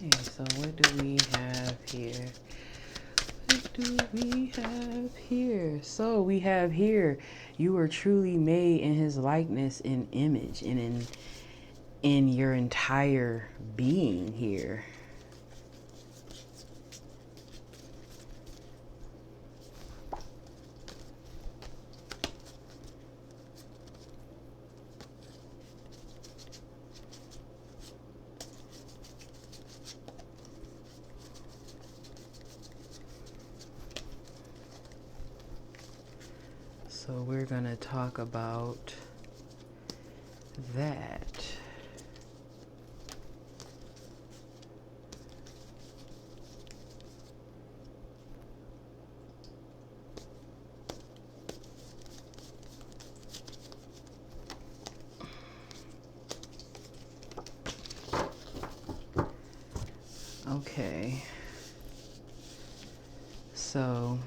Okay, so what do we have here? What do we have here? So we have here, you are truly made in his likeness and image, and in your entire being here. So we're gonna talk about that. Okay. So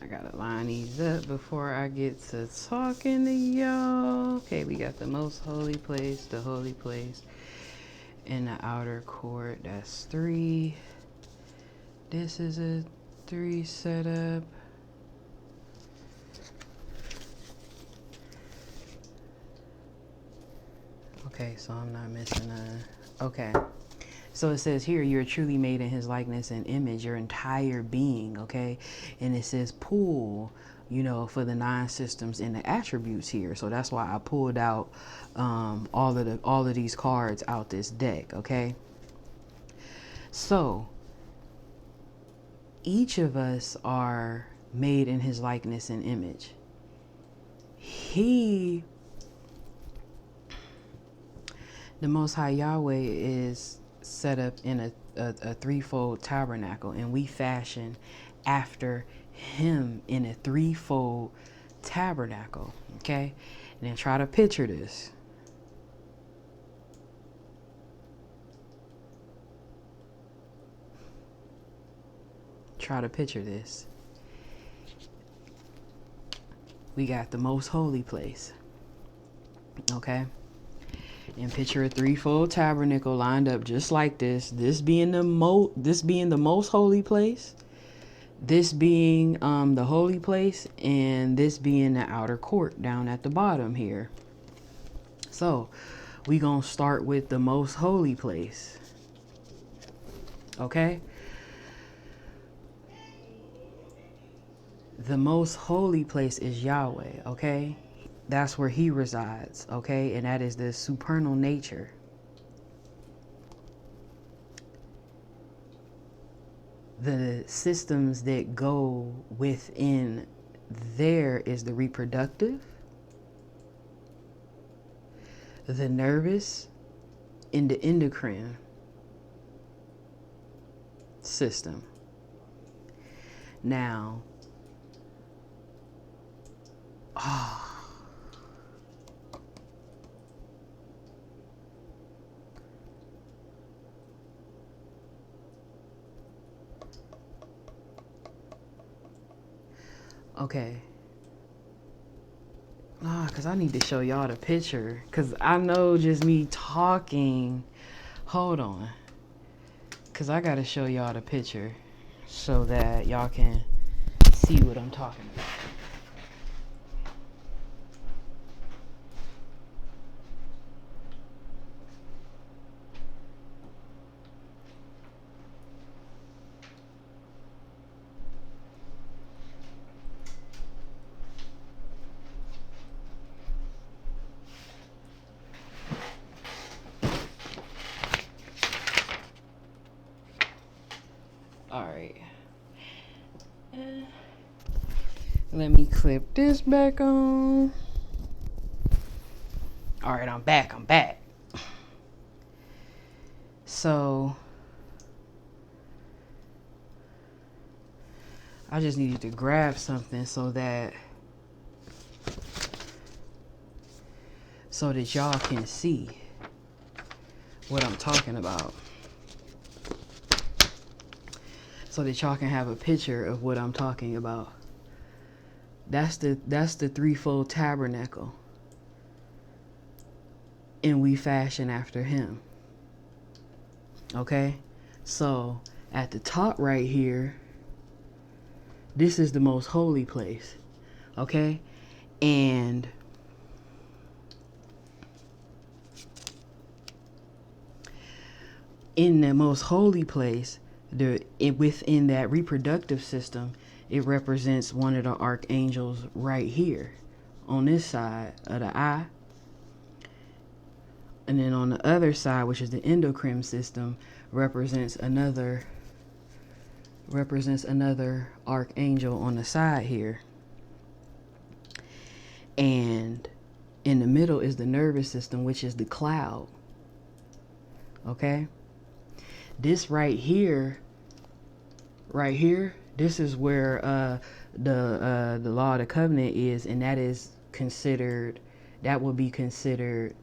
I gotta line these up before I get to talking to y'all. Okay, we got the most holy place, the holy place, in the outer court. That's 3. This is a 3 setup. Okay, so I'm not missing a. Okay. So it says here, you're truly made in his likeness and image, your entire being, okay? And it says pull, you know, for the 9 systems and the attributes here. So that's why I pulled out all of these cards out this deck, okay? So each of us are made in his likeness and image. The Most High Yahweh is set up in a threefold tabernacle, and we fashion after him in a threefold tabernacle, okay? And then try to picture this. Try to picture this. We got the most holy place, okay? And picture a threefold tabernacle lined up just like this. This being the most holy place, this being the holy place, and this being the outer court down at the bottom here. So we gonna start with the most holy place, okay? The most holy place is Yahweh, okay? That's where he resides, okay? And that is the supernal nature. The systems that go within there is the reproductive, the nervous, and the endocrine system. Now, okay. Because I need to show y'all the picture. Because I know just me talking. Hold on. Because I got to show y'all the picture so that y'all can see what I'm talking about. All right. Let me clip this back on. All right, I'm back. So I just needed to grab something so that y'all can see what I'm talking about. So that y'all can have a picture of what I'm talking about. That's the threefold tabernacle. and we fashion after him. Okay, so at the top right here, this is the most holy place. Okay, and in the most holy place, within that reproductive system, it represents one of the archangels right here on this side of the eye. And then on the other side, which is the endocrine system, represents another archangel on the side here. And in the middle is the nervous system, which is the cloud. Okay? This right here, this is where the law of the covenant is, and that would be considered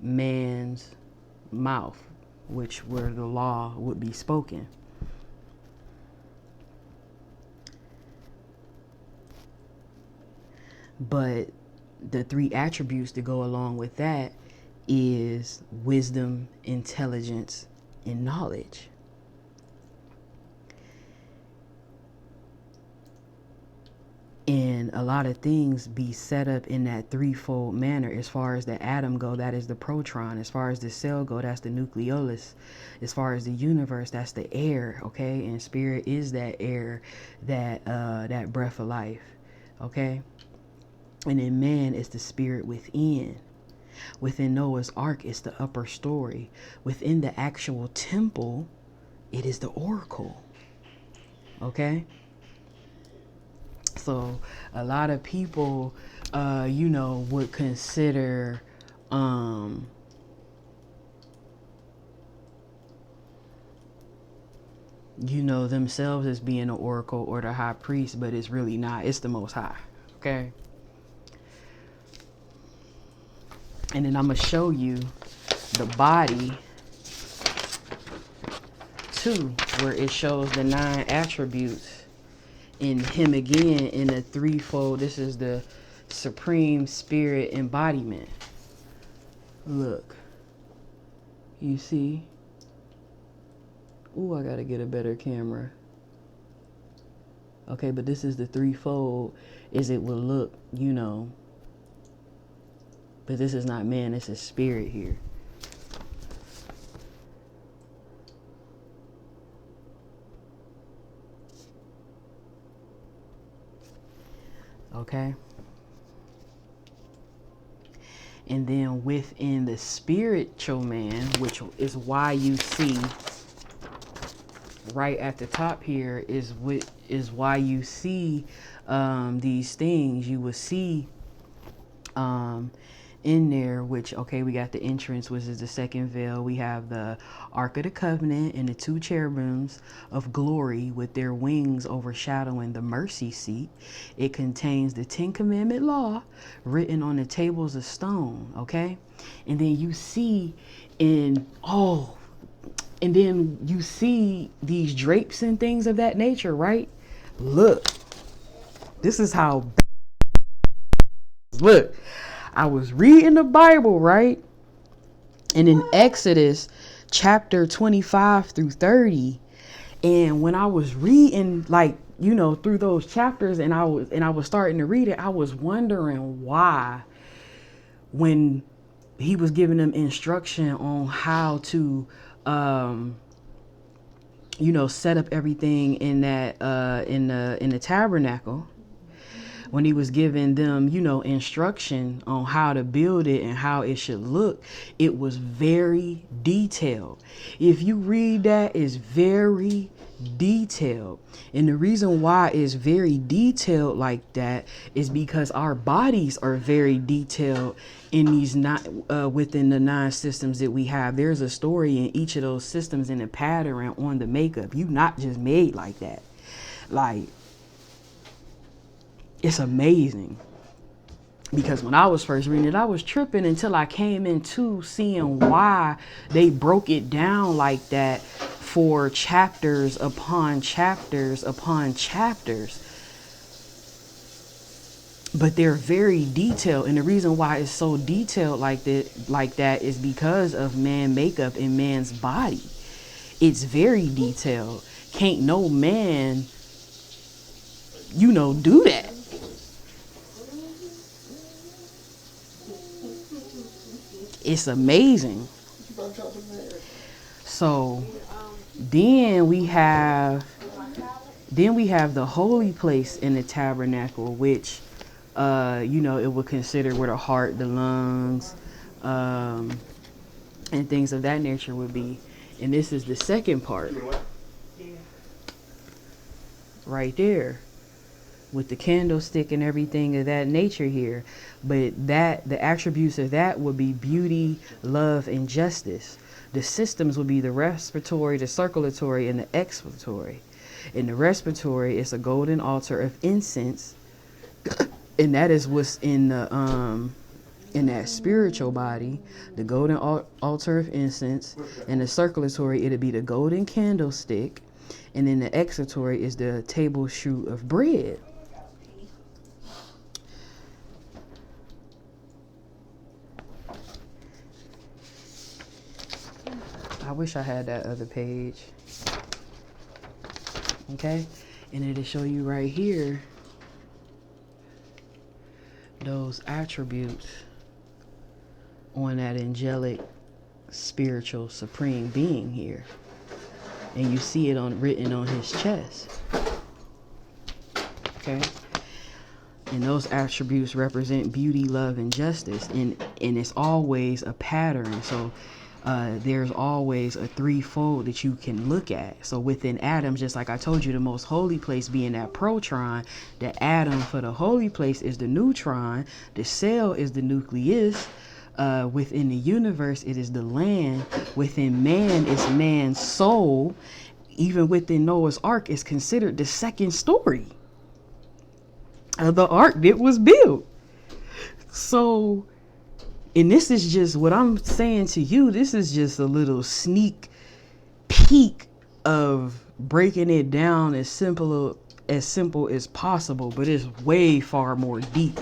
man's mouth, where the law would be spoken. But the three attributes that go along with that is wisdom, intelligence, and knowledge. And a lot of things be set up in that threefold manner. As far as the atom go, that is the proton. As far as the cell go, that's the nucleolus. As far as the universe, that's the air. Okay, and spirit is that air, that breath of life. Okay, and in man is the spirit within. Within Noah's Ark, it's the upper story. Within the actual temple, it is the oracle. Okay? So a lot of people, would consider, themselves as being an oracle or the high priest, but it's really not. It's the Most High. Okay? And then I'm going to show you the body too, where it shows the 9 attributes in him again in a threefold. This is the supreme spirit embodiment. Look. You see? Ooh, I got to get a better camera. Okay, but this is the threefold as it will look, But this is not man, this is spirit here. Okay? And then within the spiritual man, which is why you see right at the top here, is why you see these things. You will see in there, which, okay, we got the entrance, which is the second veil. We have the Ark of the Covenant and the 2 cherubims of glory with their wings overshadowing the mercy seat. It contains the 10 commandment law written on the tables of stone, okay? And then you see and then you see these drapes and things of that nature, right? Look, this is how, look. I was reading the Bible, right? And in Exodus chapter 25 through 30, and when I was reading, through those chapters, and I was starting to read it, I was wondering why, when he was giving them instruction on how to set up everything in that in the tabernacle, when he was giving them, instruction on how to build it and how it should look, it was very detailed. If you read that, it's very detailed. And the reason why it's very detailed like that is because our bodies are very detailed in these within the 9 systems that we have. There's a story in each of those systems and a pattern on the makeup. You not just made like that. It's amazing, because when I was first reading it, I was tripping until I came into seeing why they broke it down like that for chapters upon chapters upon chapters. but they're very detailed, and the reason why it's so detailed like that is because of man makeup in man's body. It's very detailed. Can't no man, do that. It's amazing. So then we have the holy place in the tabernacle, which it would consider where the heart, the lungs, and things of that nature would be. And this is the second part right there, with the candlestick and everything of that nature here. But the attributes of that would be beauty, love, and justice. The systems would be the respiratory, the circulatory, and the expiratory. In the respiratory, it's a golden altar of incense, and that is what's in that spiritual body, the golden altar of incense. And the circulatory, it'll be the golden candlestick, and then the expiratory is the table shoot of bread. I wish I had that other page. Okay, and it'll show you right here those attributes on that angelic, spiritual, supreme being here, and you see it written on his chest. Okay, and those attributes represent beauty, love, and justice, and it's always a pattern. So there's always a threefold that you can look at. So within atoms, just like I told you, the most holy place being that proton, the atom for the holy place is the neutron, the cell is the nucleus, within the universe it is the land, within man is man's soul, even within Noah's Ark is considered the second story of the ark that was built. So, and this is just what I'm saying to you. This is just a little sneak peek of breaking it down as simple as possible, but it's way far more deep.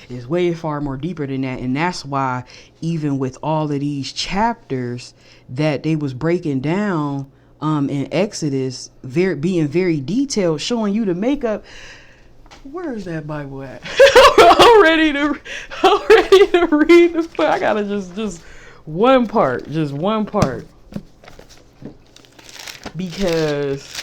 It's way far more deeper than that, and that's why even with all of these chapters that they was breaking down in Exodus, being very detailed, showing you the makeup. Where is that Bible at? I'm ready to read the book. I gotta just one part, because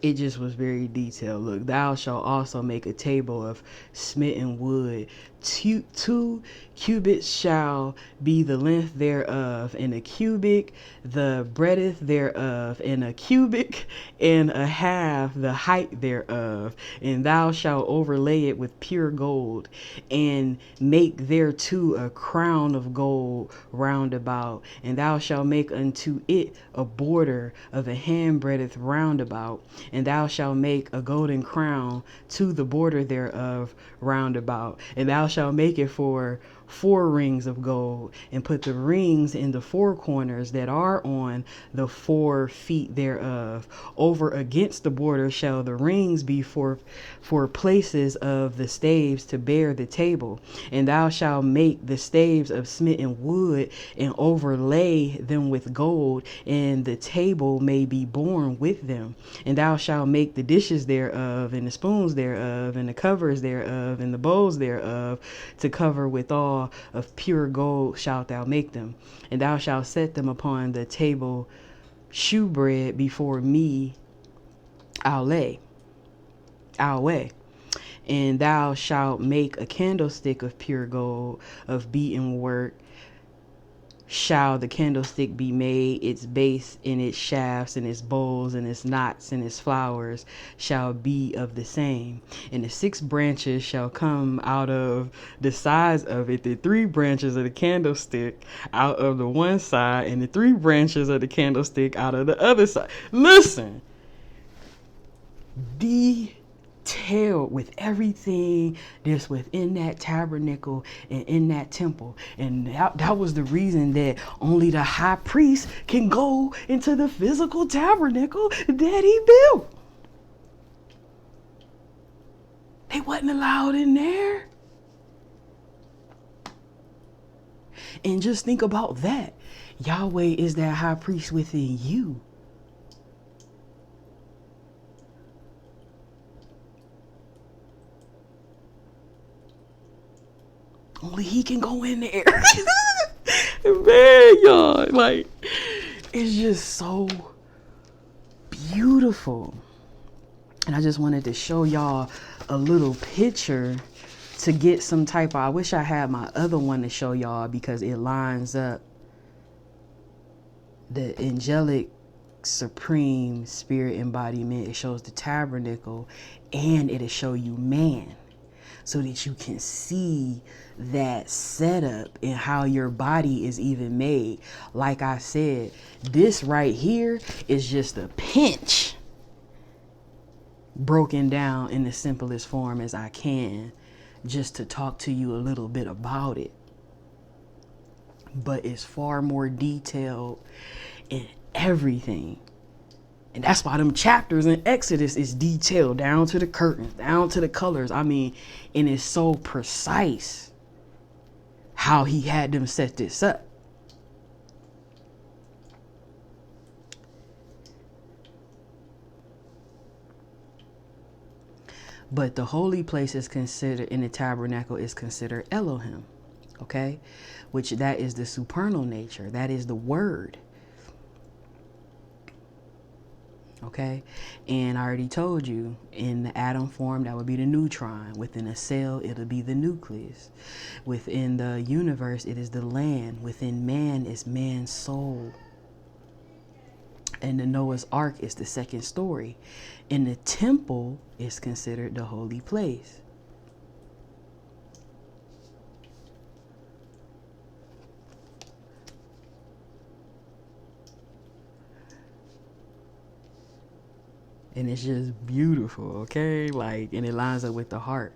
it just was very detailed. Look, thou shalt also make a table of smitten wood. 2 cubits shall be the length thereof, and a cubit the breadth thereof, and a cubit and a half the height thereof. And thou shalt overlay it with pure gold, and make thereto a crown of gold round about. And thou shalt make unto it a border of a handbreadth round about. And thou shalt make a golden crown to the border thereof round about. And thou shalt make it for 4 rings of gold, and put the rings in the 4 corners that are on the 4 feet thereof. Over against the border shall the rings be for places of the staves to bear the table. And thou shalt make the staves of smitten wood, and overlay them with gold, and the table may be borne with them. And thou shalt make the dishes thereof, and the spoons thereof, and the covers thereof, and the bowls thereof, to cover withal of pure gold shalt thou make them. And thou shalt set them upon the table shewbread before me alway. And thou shalt make a candlestick of pure gold, of beaten work, shall the candlestick be made, its base and its shafts and its bowls and its knots and its flowers shall be of the same. And the 6 branches shall come out of the sides of it, the 3 branches of the candlestick out of the one side, and the 3 branches of the candlestick out of the other side. Listen, detailed with everything that's within that tabernacle and in that temple. And that was the reason that only the high priest can go into the physical tabernacle that he built. They wasn't allowed in there. And just think about that. Yahweh is that high priest within you. Only he can go in there. Man, y'all, like, it's just so beautiful. And I just wanted to show y'all a little picture to get some type of, I wish I had my other one to show y'all because it lines up the angelic supreme spirit embodiment. It shows the tabernacle and it'll show you man, so that you can see that setup and how your body is even made. Like I said, this right here is just a pinch broken down in the simplest form as I can, just to talk to you a little bit about it. But it's far more detailed in everything. And that's why them chapters in Exodus is detailed down to the curtains, down to the colors. I mean, and it's so precise how he had them set this up. But the holy place is considered, in the tabernacle, is considered Elohim, okay? Which that is the supernal nature. That is the word. Okay, and I already told you, in the atom form, that would be the neutron. Within a cell, it'll be the nucleus. Within the universe, it is the land. Within man is man's soul. And the Noah's Ark is the second story. And the temple is considered the holy place. And it's just beautiful, okay? Like, and it lines up with the heart.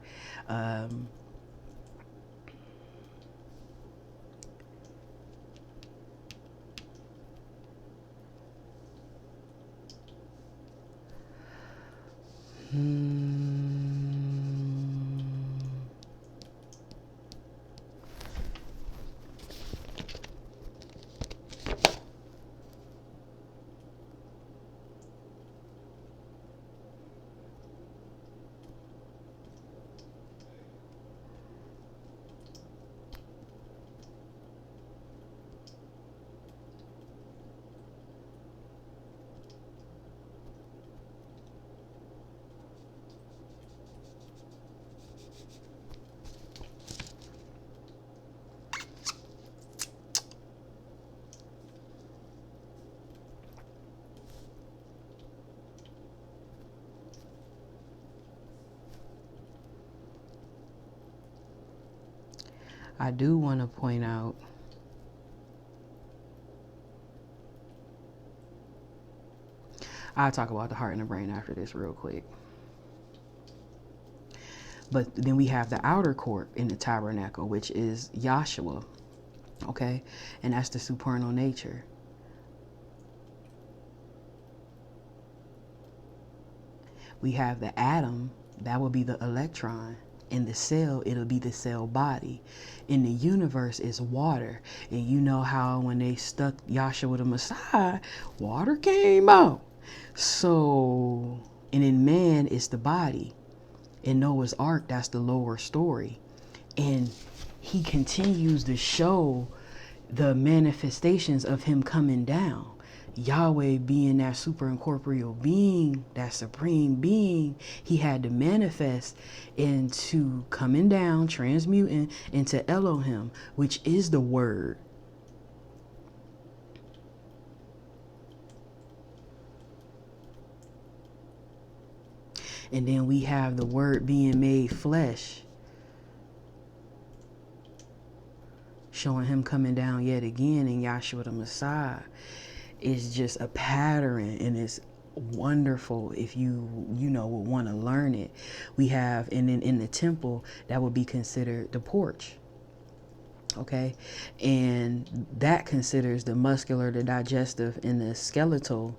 I do want to point out I'll talk about the heart and the brain after this real quick. But then we have the outer court in the tabernacle, which is Yahshua, okay? And that's the supernal nature. We have the atom, that will be the electron. In the cell, it'll be the cell body. In the universe, is water. And you know how when they stuck Yahshua the Messiah, water came out. So, and in man, it's the body. In Noah's Ark, that's the lower story. And he continues to show the manifestations of him coming down. Yahweh being that super incorporeal being, that supreme being, he had to manifest into coming down, transmuting into Elohim, which is the word. And then we have the Word being made flesh, showing him coming down yet again in Yahshua the Messiah. Is just a pattern, and it's wonderful if you would want to learn it. We have, and then in the temple, that would be considered the porch. Okay, and that considers the muscular, the digestive, and the skeletal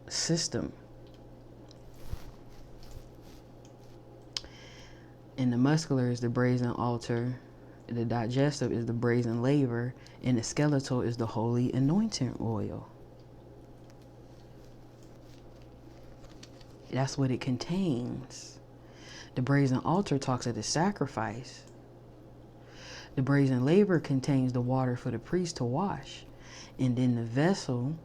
system. And the muscular is the brazen altar, the digestive is the brazen laver, and the skeletal is the holy anointing oil. That's what it contains. The brazen altar talks of the sacrifice. The brazen laver contains the water for the priest to wash. And then the vessel,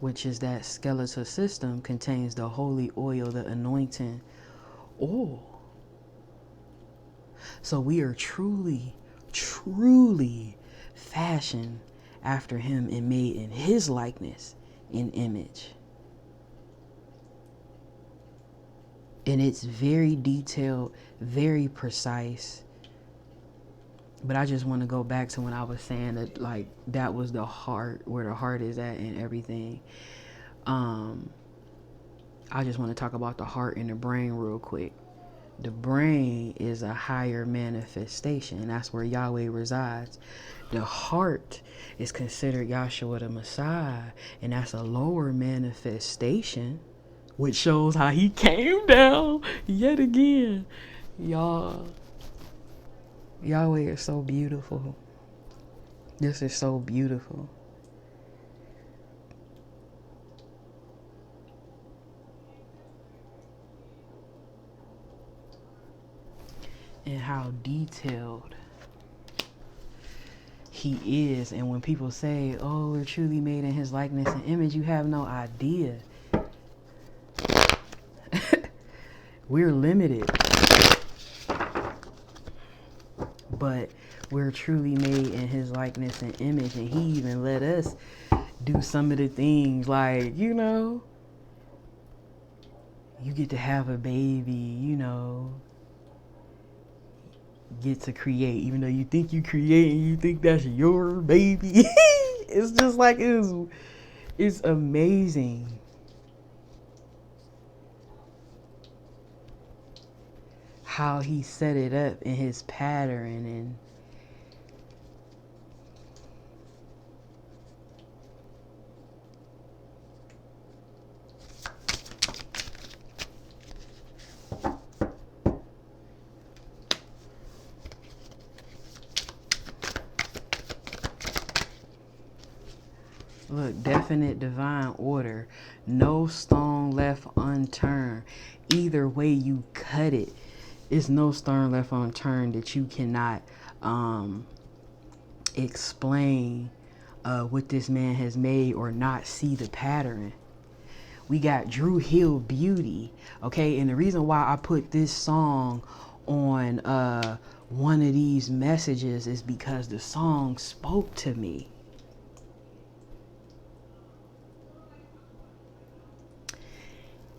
which is that skeletal system, contains the holy oil, the anointing oil. So we are truly, truly fashioned after him and made in his likeness and image. And it's very detailed, very precise. But I just want to go back to when I was saying that, like, that was the heart, where the heart is at and everything. I just want to talk about the heart and the brain real quick. The brain is a higher manifestation, and that's where Yahweh resides. The heart is considered Yahshua the Messiah, and that's a lower manifestation, which shows how he came down yet again. Y'all, Yahweh is so beautiful. This is so beautiful. And how detailed he is. And when people say, oh, we're truly made in his likeness and image, you have no idea. We're limited, but we're truly made in his likeness and image. And he even let us do some of the things, like, you get to have a baby, get to create, even though you think you create and you think that's your baby. It's just like, it's amazing. How he set it up in his pattern. And look, definite divine order, no stone left unturned. Either way you cut it, it's no stone left unturned that you cannot explain what this man has made or not see the pattern. We got Dru Hill Beauty, okay? And the reason why I put this song on one of these messages is because the song spoke to me.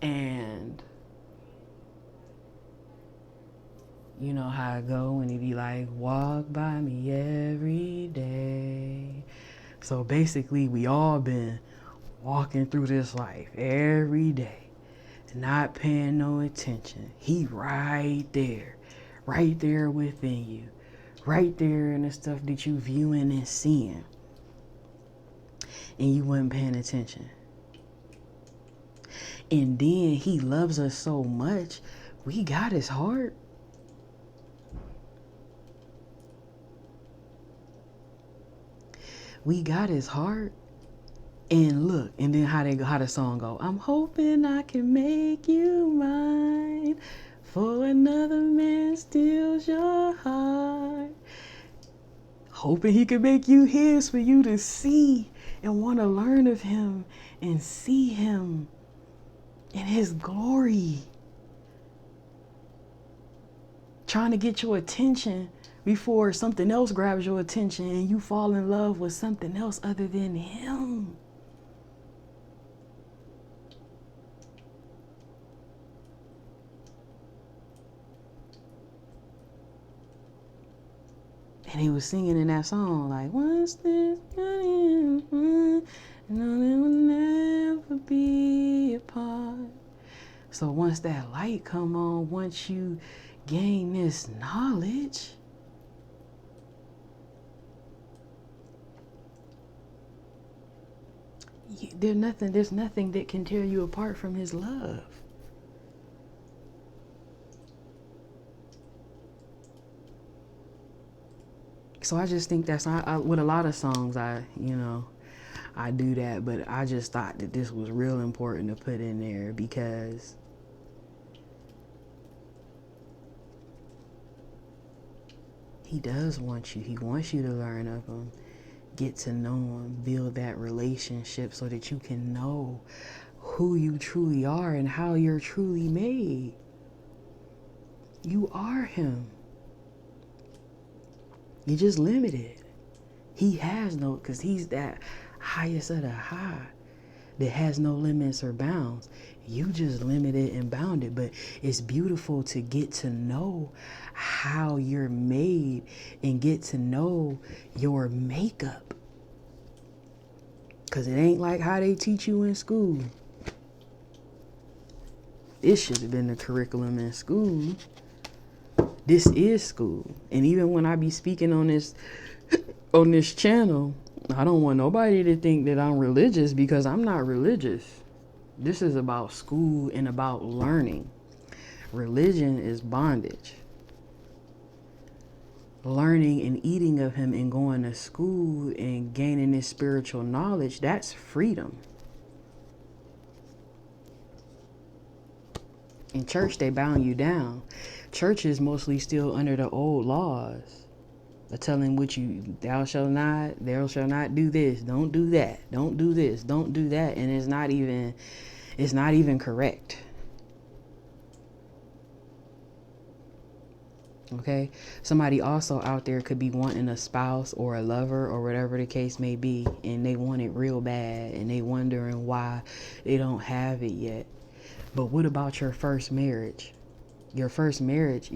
And you know how I go when he be like, walk by me every day. So basically, we all been walking through this life every day, not paying no attention. He right there within you, right there in the stuff that you viewing and seeing, and you wasn't paying attention. And then he loves us so much, we got his heart. We got his heart. And look, and then how the song go. I'm hoping I can make you mine, for another man steals your heart. Hoping he can make you his, for you to see and want to learn of him and see him in his glory. Trying to get your attention before something else grabs your attention and you fall in love with something else other than him. And he was singing in that song, like, once this and it will never be apart. So once that light come on, once you gain this knowledge, there's nothing that can tear you apart from his love. So I just think that's with a lot of songs, I do that, but I just thought that this was real important to put in there because he does want you. He wants you to learn of him, get to know him, build that relationship so that you can know who you truly are and how you're truly made. You are him. You're just limited. He has no, because he's that highest of the high that has no limits or bounds. You just limited and bounded, but it's beautiful to get to know how you're made and get to know your makeup. Because it ain't like how they teach you in school. This should have been the curriculum in school. This is school. And even when I be speaking on this channel, I don't want nobody to think that I'm religious, because I'm not religious. This is about school and about learning. Religion is bondage. Learning and eating of him and going to school and gaining this spiritual knowledge, that's freedom. In church, they bound you down. Church is mostly still under the old laws. They're telling what thou shalt not do this, don't do that, don't do this, don't do that, and it's not even correct. Okay? Somebody also out there could be wanting a spouse or a lover or whatever the case may be, and they want it real bad, and they wondering why they don't have it yet. But what about your first marriage? Your first marriage,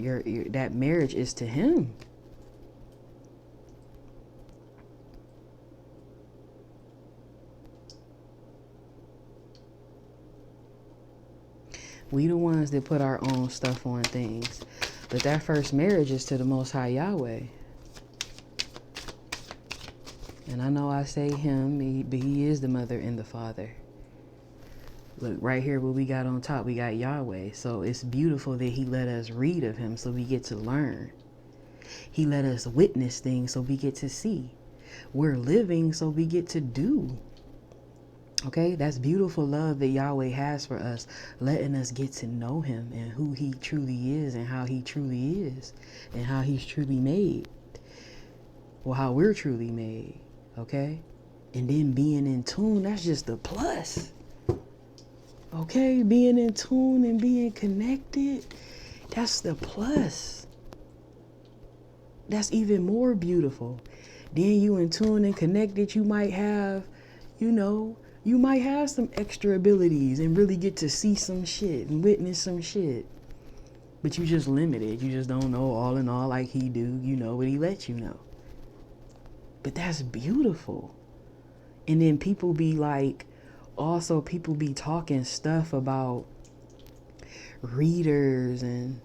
that marriage is to him. We the ones that put our own stuff on things. But that first marriage is to the Most High Yahweh. And I know I say him, but he is the mother and the father. Look, right here what we got on top, we got Yahweh. So it's beautiful that he let us read of him so we get to learn. He let us witness things so we get to see. We're living so we get to do. Okay, that's beautiful love that Yahweh has for us, letting us get to know him and who he truly is and how he truly is and how he's truly made. Well, how we're truly made, okay? And then being in tune, that's just a plus. Okay, being in tune and being connected, that's the plus. That's even more beautiful. Then you in tune and connected, you might have, you might have some extra abilities and really get to see some shit and witness some shit. But you just limited. You just don't know all in all like he do. You know what he lets you know. But that's beautiful. And then people be talking stuff about readers and,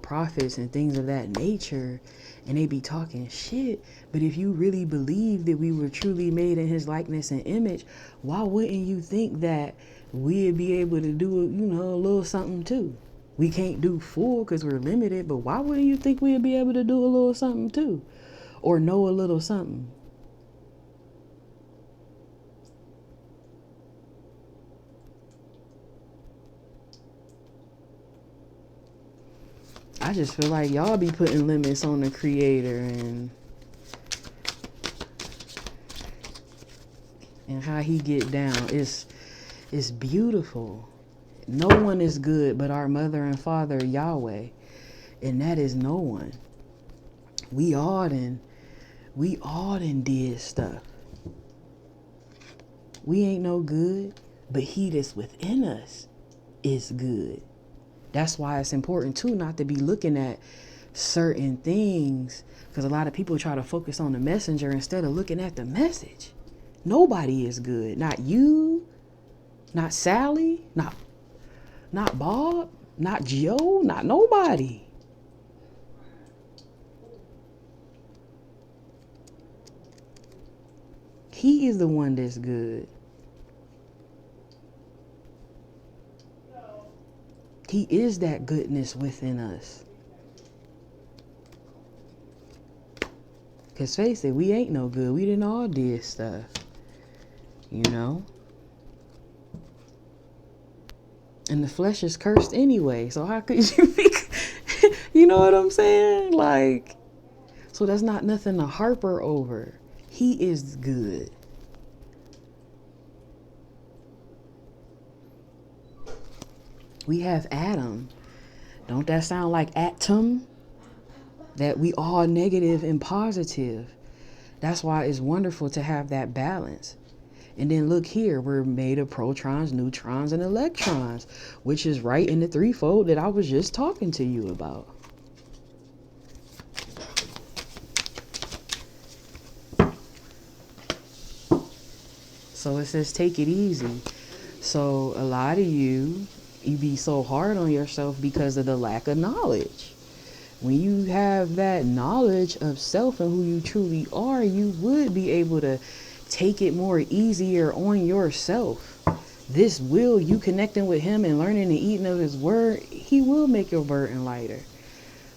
prophets and things of that nature. And they be talking shit. But if you really believe that we were truly made in his likeness and image, why wouldn't you think that we'd be able to do, a little something too? We can't do full because we're limited, but why wouldn't you think we'd be able to do a little something too? Or know a little something? I just feel like y'all be putting limits on the creator and how he get down. It's beautiful. No one is good but our mother and father Yahweh, and that is no one. We all done did stuff. We ain't no good, but he that's within us is good. That's why it's important too not to be looking at certain things, because a lot of people try to focus on the messenger instead of looking at the message. Nobody is good. Not you, not Sally, not Bob, not Joe, not nobody. He is the one that's good. He is that goodness within us. Because face it, we ain't no good. We didn't all did stuff. You know? And the flesh is cursed anyway. So how could you be... You know what I'm saying? Like, so that's not nothing to harper over. He is good. We have Adam. Don't that sound like atom? That we all negative and positive. That's why it's wonderful to have that balance. And then look here, we're made of protons, neutrons, and electrons, which is right in the threefold that I was just talking to you about. So it says take it easy. So a lot of you be so hard on yourself because of the lack of knowledge. When you have that knowledge of self and who you truly are, you would be able to take it more easier on yourself. This will, you connecting with him and learning and eating of his word, he will make your burden lighter.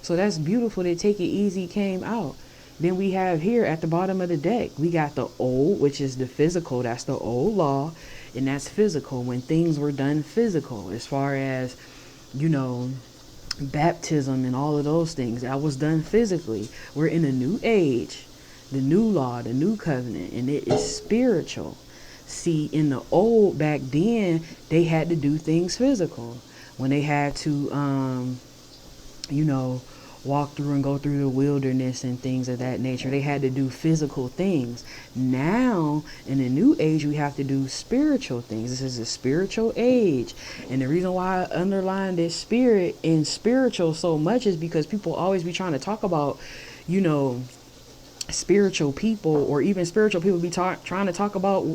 So that's beautiful that take it easy came out. Then we have here at the bottom of the deck, we got the old, which is the physical. That's the old law. And that's physical, when things were done physical, as far as, you know, baptism and all of those things. That was done physically. We're in a new age, the new law, the new covenant, and it is spiritual. See, in the old, back then, they had to do things physical. When they had to, you know, walk through and go through the wilderness and things of that nature. They had to do physical things. Now, in the new age, we have to do spiritual things. This is a spiritual age. And the reason why I underline this spirit and spiritual so much is because people always be trying to talk about, you know, spiritual people, or even spiritual people be trying to talk about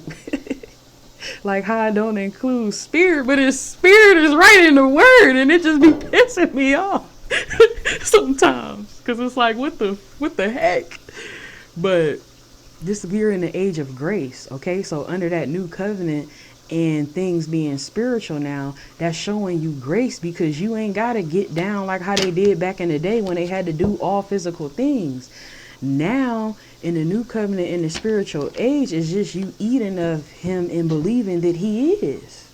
like how I don't include spirit, but his spirit is right in the word, and it just be pissing me off sometimes, because it's like, what the heck? But this, we're in the age of grace. Okay, so under that new covenant and things being spiritual now, that's showing you grace, because you ain't gotta get down like how they did back in the day when they had to do all physical things. Now in the new covenant, in the spiritual age, is just you eating of him and believing that he is.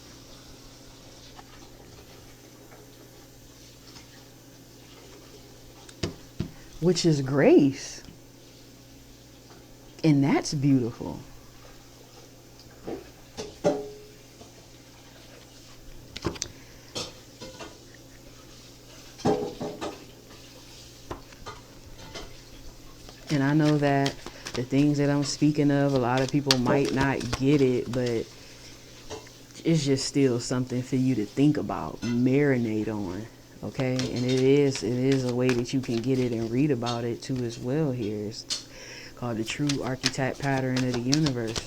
Which is grace. And that's beautiful. And I know that the things that I'm speaking of, a lot of people might not get it, but it's just still something for you to think about, marinate on. Okay, and it is a way that you can get it and read about it too as well. Here it's called the true archetype pattern of the universe.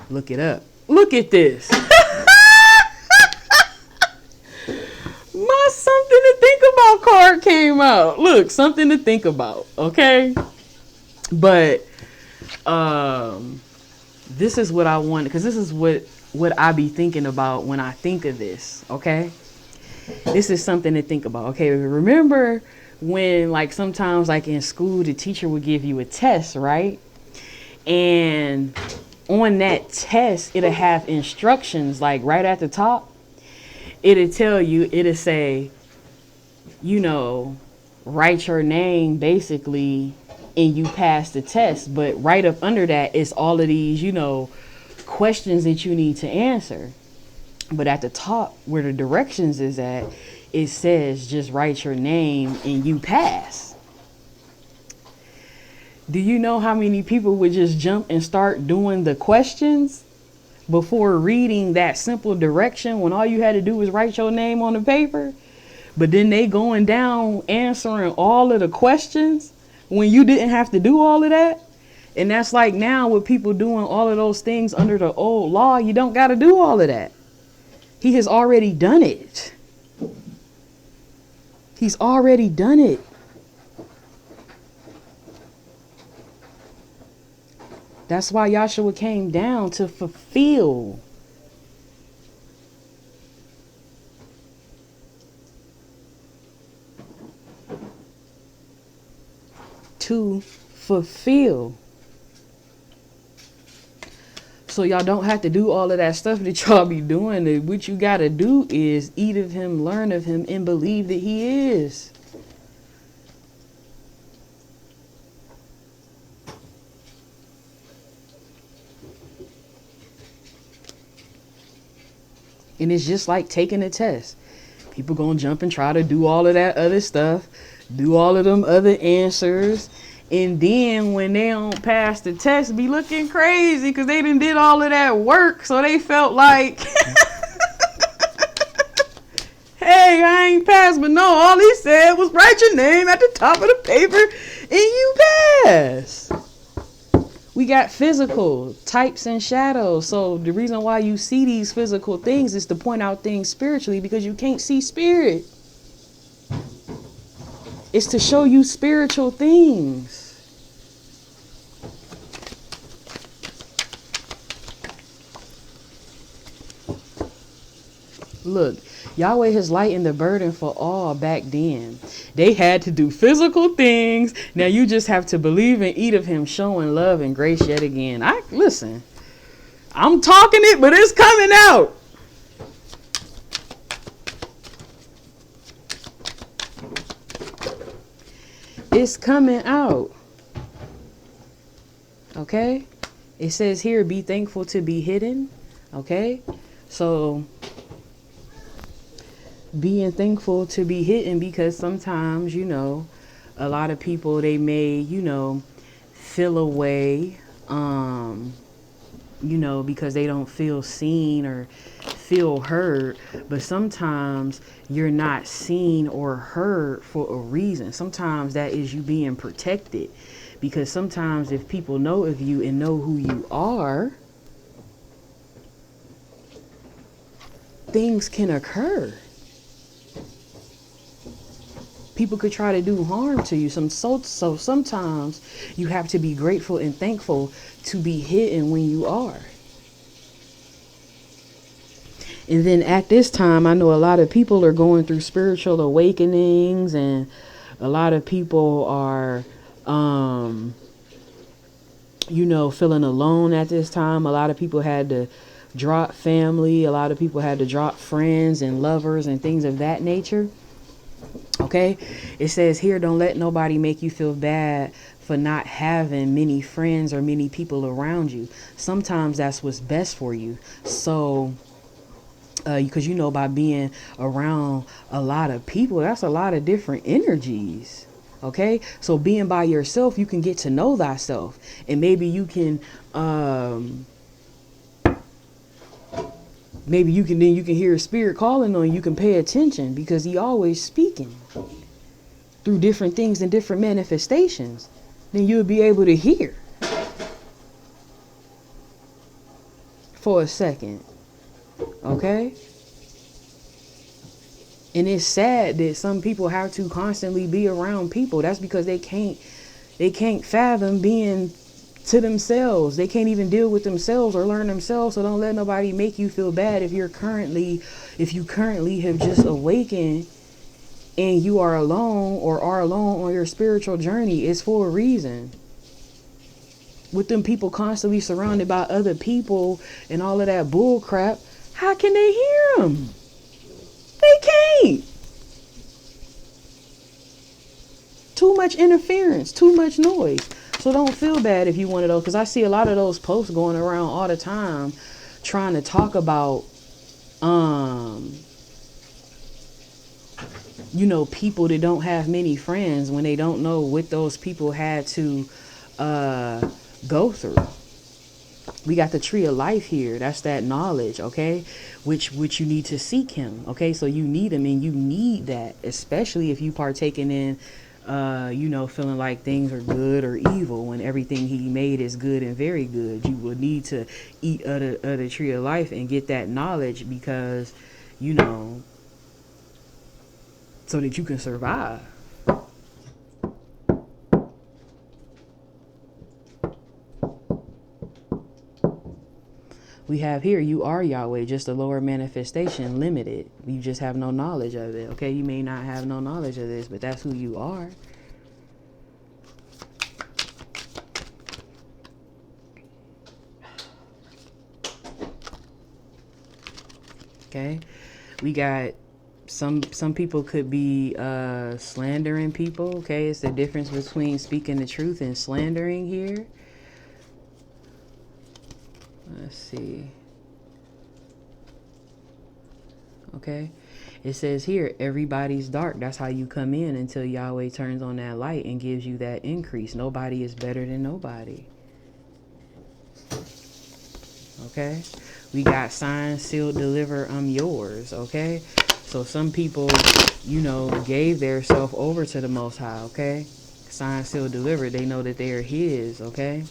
Look it up. Look at this. My something to think about card came out. Look, something to think about. Okay, but this is what I want, because this is what I be thinking about when I think of this. Okay, this is something to think about. Okay, remember when, like, sometimes, like in school, the teacher would give you a test, right? And on that test, it'll have instructions, like right at the top. It'll tell you, it'll say, you know, write your name basically, and you pass the test. But right up under that is all of these, you know, questions that you need to answer. But at the top where the directions is at, it says just write your name and you pass. Do you know how many people would just jump and start doing the questions? before reading that simple direction when all you had to do was write your name on the paper. But then they going down answering all of the questions when you didn't have to do all of that. And that's like now with people doing all of those things under the old law, you don't got to do all of that. He has already done it. He's already done it. That's why Yahshua came down to fulfill. To fulfill. So y'all don't have to do all of that stuff that y'all be doing. What you got to do is eat of him, learn of him, and believe that he is. And it's just like taking a test. People gonna jump and try to do all of that other stuff, do all of them other answers, and then when they don't pass the test, be looking crazy because they done did all of that work. So they felt like, hey, I ain't passed, but no, all he said was write your name at the top of the paper and you pass. We got physical types and shadows. So the reason why you see these physical things is to point out things spiritually, because you can't see spirit. It's to show you spiritual things. Look, Yahweh has lightened the burden for all back then. They had to do physical things. Now you just have to believe and eat of him, showing love and grace yet again. Listen, I'm talking it, but it's coming out. It's coming out. Okay? It says here, be thankful to be hidden. Okay? So being thankful to be hidden, because sometimes, you know, a lot of people, they may, you know, feel away, you know, because they don't feel seen or feel heard. But sometimes you're not seen or heard for a reason. Sometimes that is you being protected, because sometimes if people know of you and know who you are, things can occur. People could try to do harm to you. So sometimes you have to be grateful and thankful to be hidden when you are. And then at this time, I know a lot of people are going through spiritual awakenings, and a lot of people are, you know, feeling alone at this time. A lot of people had to drop family. A lot of people had to drop friends and lovers and things of that nature. Okay, it says here, don't let nobody make you feel bad for not having many friends or many people around you. Sometimes that's what's best for you. So, because, you know, by being around a lot of people, that's a lot of different energies. Okay, so being by yourself, you can get to know thyself, and maybe you can, maybe you can hear a spirit calling on you. You can pay attention, because he always speaking through different things and different manifestations. Then you'll be able to hear for a second. Okay? And it's sad that some people have to constantly be around people. That's because they can't fathom being to themselves. They can't even deal with themselves or learn themselves. So don't let nobody make you feel bad if you currently have just awakened and you are alone or are alone on your spiritual journey. It's for a reason. With them people constantly surrounded by other people and all of that bull crap, how can they hear them? They can't. Too much interference, too much noise. So don't feel bad if you one of those, because I see a lot of those posts going around all the time trying to talk about, you know, people that don't have many friends, when they don't know what those people had to go through. We got the tree of life here. That's that knowledge, okay? Which you need to seek him, okay? So you need him, and you need that, especially if you partaking in, feeling like things are good or evil when everything he made is good and very good. You will need to eat of the tree of life and get that knowledge because, so that you can survive. We have here, you are Yahweh, just a lower manifestation, limited. You just have no knowledge of it, okay? You may not have no knowledge of this, but that's who you are. Okay? We got some people could be slandering people, okay? It's the difference between speaking the truth and slandering here. Let's see. Okay. It says here, everybody's dark. That's how you come in until Yahweh turns on that light and gives you that increase. Nobody is better than nobody. Okay. We got sign, seal, deliver, I'm yours. Okay. So some people, gave their self over to the Most High. Okay. Sign, seal, deliver. They know that they are his. Okay.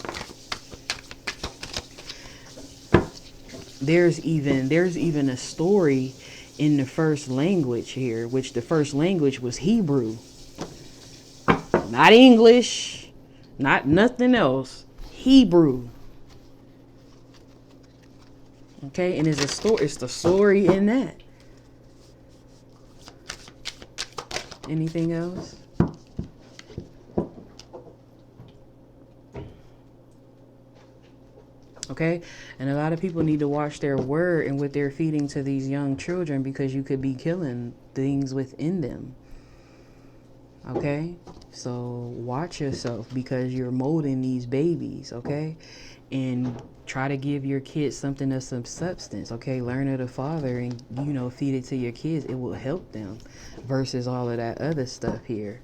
There's even a story in the first language here, which the first language was Hebrew, not English, not nothing else, Hebrew. Okay, and it's the story in that. Anything else? Okay, and a lot of people need to watch their word and what they're feeding to these young children, because you could be killing things within them. Okay, so watch yourself, because you're molding these babies. Okay, and try to give your kids something of some substance. Okay, learn of the Father and feed it to your kids. It will help them versus all of that other stuff here.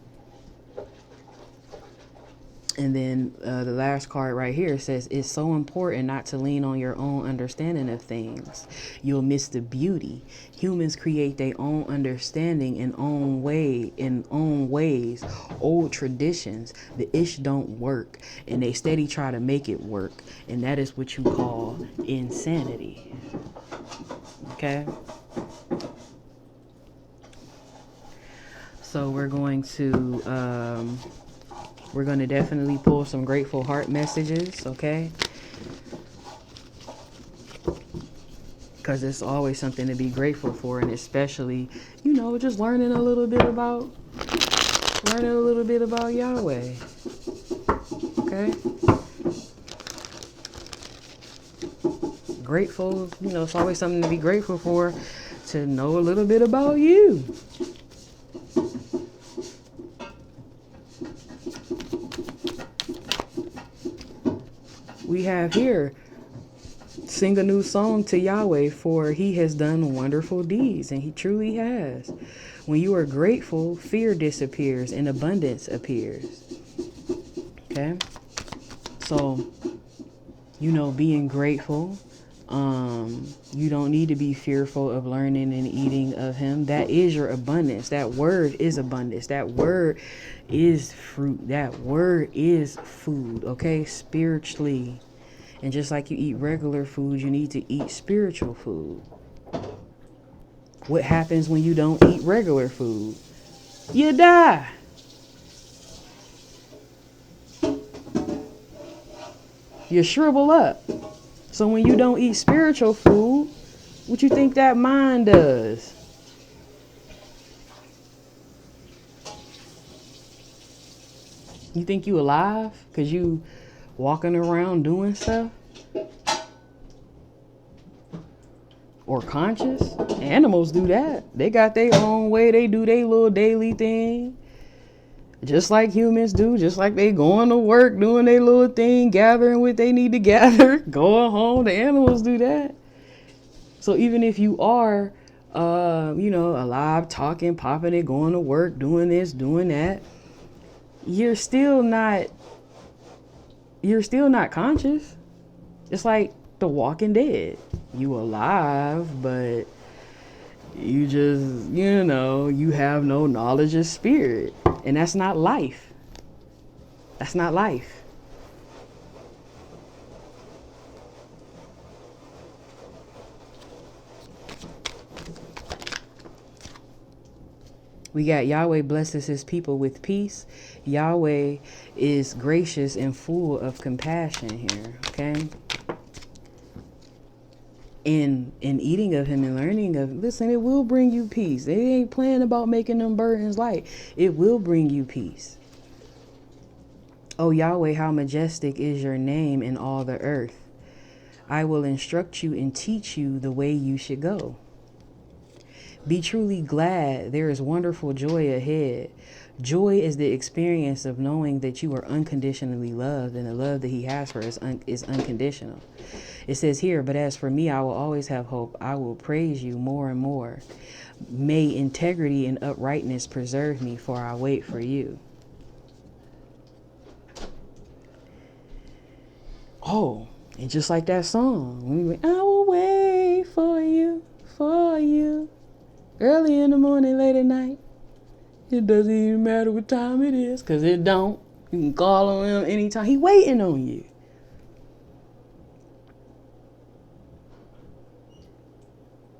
And then the last card right here says, it's so important not to lean on your own understanding of things. You'll miss the beauty. Humans create their own understanding in own ways, old traditions. The ish don't work, and they steady try to make it work. And that is what you call insanity. Okay? So we're going to definitely pull some grateful heart messages, okay? Because it's always something to be grateful for, and especially, just learning a little bit about Yahweh, okay? Grateful, it's always something to be grateful for, to know a little bit about you. We have here, sing a new song to Yahweh, for he has done wonderful deeds, and he truly has. When you are grateful, fear disappears and abundance appears. Okay? So, being grateful, you don't need to be fearful of learning and eating of him. That is your abundance. That word is abundance. That word is fruit. That word is food, okay? Spiritually. And just like you eat regular food, you need to eat spiritual food. What happens when you don't eat regular food? You die. You shrivel up. So when you don't eat spiritual food, what you think that mind does? You think you alive because you walking around doing stuff? Or conscious? Animals do that. They got their own way. They do their little daily thing. Just like humans do. Just like they going to work, doing their little thing, gathering what they need to gather, going home. The animals do that. So even if you are, alive, talking, popping it, going to work, doing this, doing that, you're still not conscious. It's like The Walking Dead. You alive, but you just, you have no knowledge of spirit. And that's not life. That's not life. We got Yahweh blesses his people with peace. Yahweh is gracious and full of compassion here, okay? In eating of him and learning of, listen, it will bring you peace. They ain't playing about making them burdens light. It will bring you peace. Oh Yahweh, how majestic is your name in all the earth. I will instruct you and teach you the way you should go. Be truly glad. There is wonderful joy ahead. Joy is the experience of knowing that you are unconditionally loved, and the love that he has for us is unconditional. It says here, but as for me, I will always have hope. I will praise you more and more. May integrity and uprightness preserve me, for I wait for you. Oh, and just like that song, I will wait for you, for you. Early in the morning, late at night. It doesn't even matter what time it is, because it don't. You can call on him anytime. He waiting on you.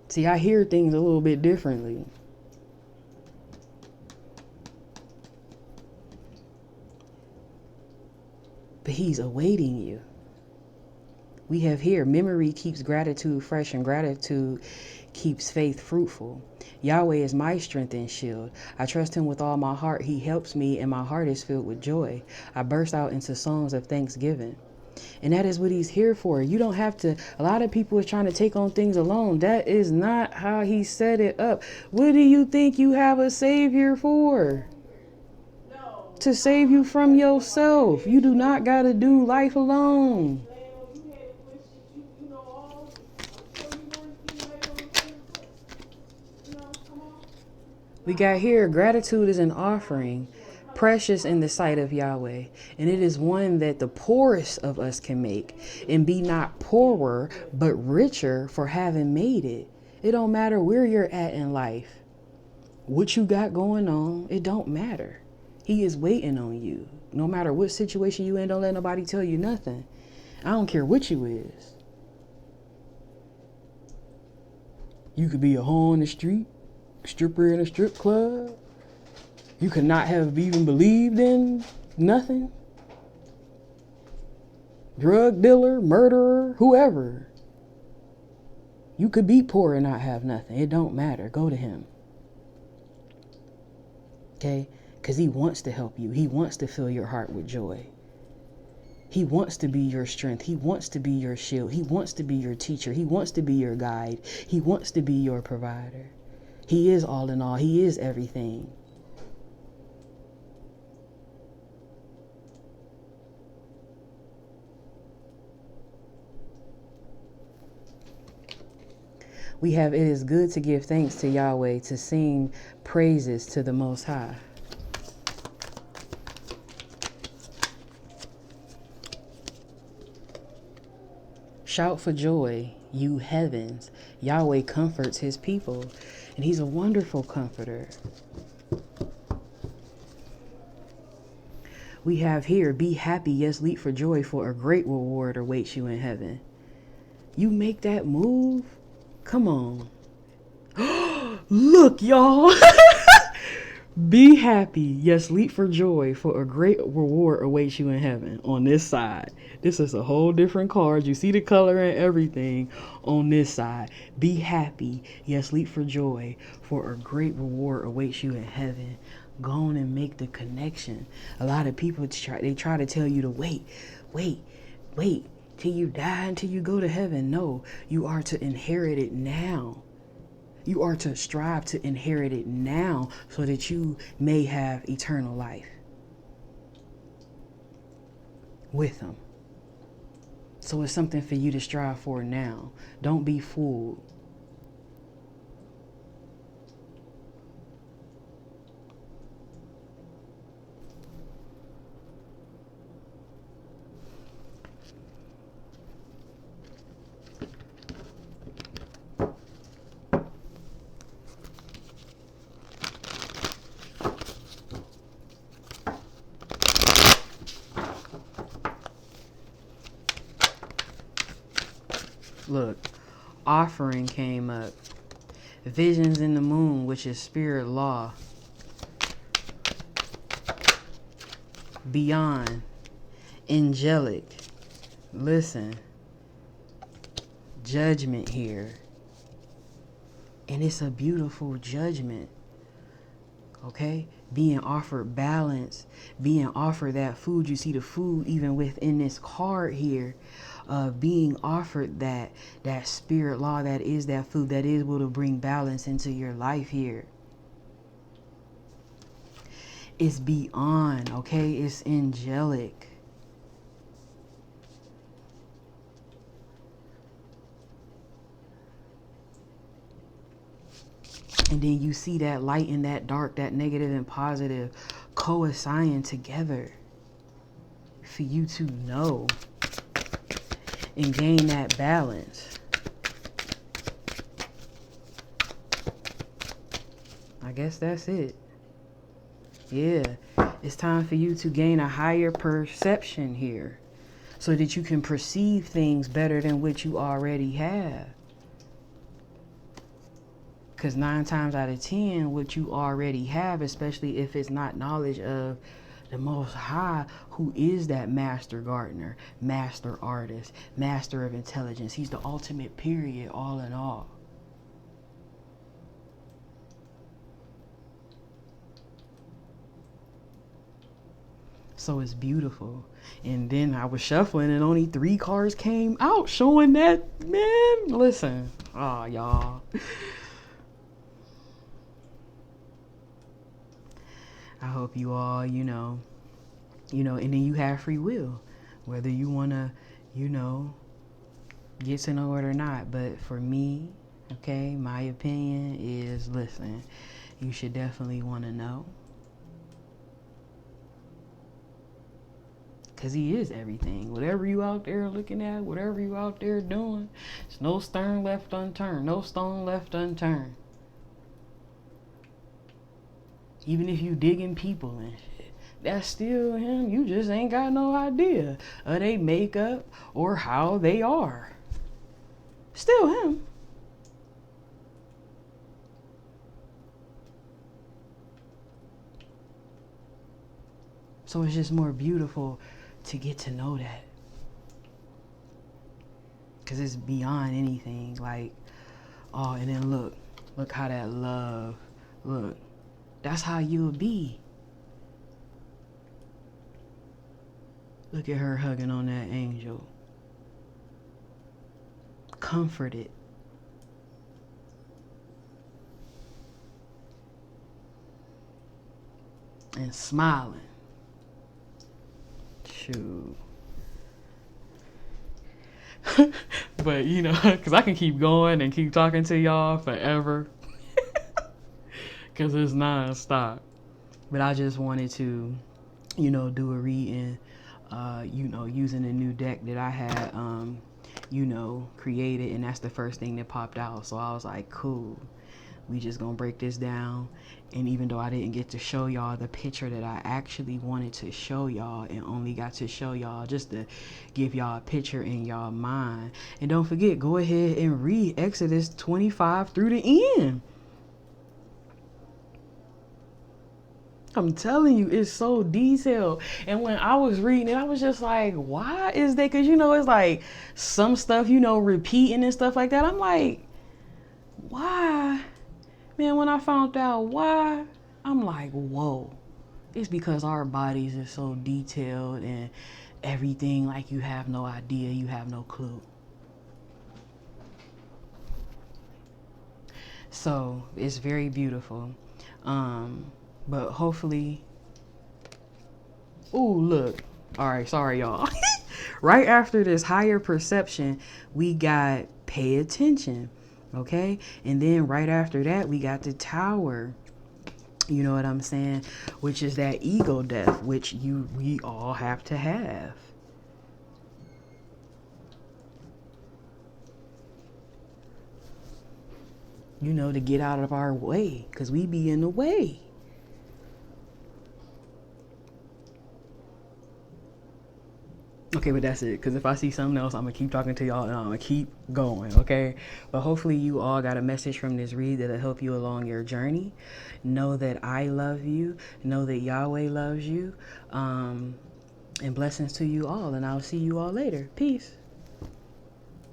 See, I hear things a little bit differently. But he's awaiting you. We have here, memory keeps gratitude fresh, and gratitude keeps faith fruitful. Yahweh is my strength and shield. I trust him with all my heart. He helps me, and my heart is filled with joy. I burst out into songs of thanksgiving. And that is what he's here for. You don't have to, a lot of people are trying to take on things alone. That is not how he set it up. What do you think you have a savior for? To save you from yourself. You do not got to do life alone. We got here, gratitude is an offering, precious in the sight of Yahweh, and it is one that the poorest of us can make, and be not poorer, but richer for having made it. It don't matter where you're at in life, what you got going on, it don't matter. He is waiting on you. No matter what situation you in, don't let nobody tell you nothing. I don't care what you is. You could be a hoe on the street, stripper in a strip club. You could not have even believed in nothing. Drug dealer, murderer, whoever. You could be poor and not have nothing. It don't matter. Go to him. Okay? Because he wants to help you. He wants to fill your heart with joy. He wants to be your strength. He wants to be your shield. He wants to be your teacher. He wants to be your guide. He wants to be your provider. He is all in all. He is everything. We have, it is good to give thanks to Yahweh, to sing praises to the Most High. Shout for joy, you heavens. Yahweh comforts his people, and he's a wonderful comforter. We have here, be happy, yes, leap for joy, for a great reward awaits you in heaven. You make that move? Come on. Look, y'all. Be happy, yes, leap for joy, for a great reward awaits you in heaven. On this side, this is a whole different card. You see the color and everything on this side. Be happy, yes, leap for joy, for a great reward awaits you in heaven. Go on and make the connection. A lot of people try to tell you to wait till you die, until you go to heaven. No, you are to inherit it now. You are to strive to inherit it now so that you may have eternal life with him. So it's something for you to strive for now. Don't be fooled. Look, offering came up. Visions in the moon, which is spirit law. Beyond. Angelic. Listen. Judgment here. And it's a beautiful judgment. Okay? Being offered balance. Being offered that food. You see the food even within this card here. Being offered that spirit law, that is that food, that is able to bring balance into your life here. It's beyond, okay? It's angelic. And then you see that light and that dark, that negative and positive coinciding together for you to know and gain that balance. I guess that's it. Yeah, it's time for you to gain a higher perception here so that you can perceive things better than what you already have. Because 9 times out of 10, what you already have, especially if it's not knowledge of the Most High, who is that master gardener, master artist, master of intelligence. He's the ultimate period, all in all. So it's beautiful. And then I was shuffling and only 3 cards came out showing that, man, listen. Oh, y'all. I hope you all, you know, and then you have free will, whether you want to, get to know it or not. But for me, okay, my opinion is, listen, you should definitely want to know. Because he is everything. Whatever you out there looking at, whatever you out there doing, there's no stone left unturned, no stone left unturned. Even if you digging people and shit, that's still him. You just ain't got no idea of they makeup or how they are. Still him. So it's just more beautiful to get to know that. Because it's beyond anything. Like, oh, and then look how that love, look. That's how you'll be. Look at her hugging on that angel. Comforted. And smiling. Shoot. But, because I can keep going and keep talking to y'all forever. Because it's non-stop. But I just wanted to, do a reading, using a new deck that I had, created. And that's the first thing that popped out. So I was like, cool. We just gonna break this down. And even though I didn't get to show y'all the picture that I actually wanted to show y'all and only got to show y'all just to give y'all a picture in y'all mind. And don't forget, go ahead and read Exodus 25 through the end. I'm telling you, it's so detailed. And when I was reading it, I was just like, why is that? Because, it's like some stuff, repeating and stuff like that. I'm like, why? Man, when I found out why, I'm like, whoa. It's because our bodies are so detailed and everything, like you have no idea, you have no clue. So it's very beautiful. But hopefully, ooh, look. All right, sorry, y'all. Right after this higher perception, we got pay attention, okay? And then right after that, we got the tower. You know what I'm saying? Which is that ego death, which we all have to have. To get out of our way, because we be in the way. Okay, but that's it. Because if I see something else, I'm going to keep talking to y'all and I'm going to keep going, okay? But hopefully you all got a message from this read that'll help you along your journey. Know that I love you. Know that Yahweh loves you. And blessings to you all. And I'll see you all later. Peace.